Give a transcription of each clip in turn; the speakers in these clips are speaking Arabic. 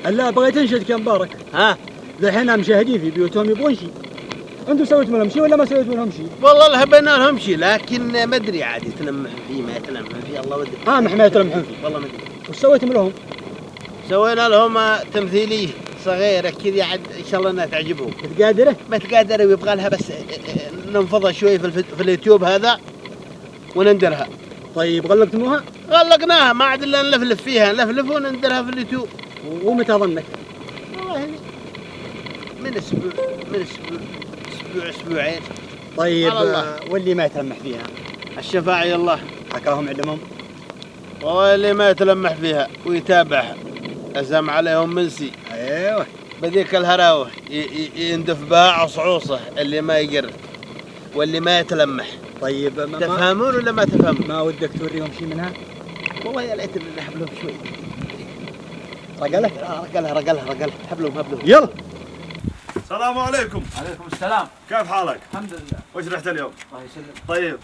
لا بغيت انشدك يا مبارك. ها؟ ذحين مشاهدين في بيوتهم يبغون شيء. انتم سويتوا لهم شيء ولا ما سويتوا لهم شيء؟ والله لهبنا لهم شيء، لكن ما ادري عاد يتلمح فيه ما يتلمح فيه، الله ودري. ما يتلمحون فيه. والله ما ادري. وش سويتم لهم؟ سوينا لهم تمثيليه صغيره كذا، عاد ان شاء الله انها تعجبهم. متقادره؟ ما تقادر، ويبغى لها بس ننفضها شوي في اليوتيوب هذا ونندرها. طيب غلقتموها؟ غلقناها، ما عاد الا نلفلف فيها، نلفلف ونندرها في اليوتيوب. ومتى ظنك؟ والله من اسبوعين. طيب على الله. واللي ما يتلمح فيها الشفاعي الله حكاهم علمهم. والله اللي ما يتلمح فيها ويتابعها أزم عليهم منسي. ايوه بذيك الهراوة يندف بها عصعوصة اللي ما يقر واللي ما يتلمح. طيب تفهمون ولا ما تفهمون؟ ما ودك توريهم شيء منها؟ والله يا ليت اللي حبلهم شوي. رقلها حبلهم. يلا. السلام عليكم. عليكم السلام. كيف حالك؟ الحمد لله. وش رحت اليوم؟ الله يسلمك. طيب.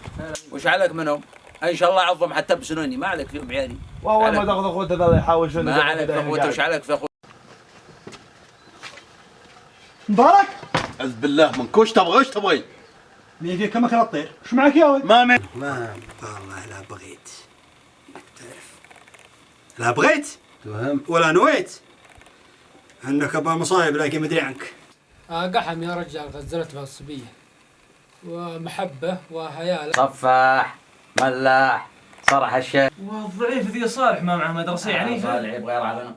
وش عليك منهم؟ ان شاء الله عظم حتى بسنوني، ما عليك فيهم عيالي. والله ما تاخذ اخوته ذا يحاوشون. ما عليك في اخوته، وش عليك في اخوته؟ مبارك؟ أعوذ بالله منك، وش تبغى؟ مين فيك كم اكل الطير؟ وش معك يا ولد؟ ما والله لا بغيت. تعرف لا بغيت ولا نويت انك ابا مصايب، لكن مدري عنك. قحم يا رجال، غزلت بها الصبية ومحبة وهيالة. صفاح ملاح صرح الشيء. والضعيف ذي صالح ما معه مدرسة يعني. صالح يبغى يرعى لنا.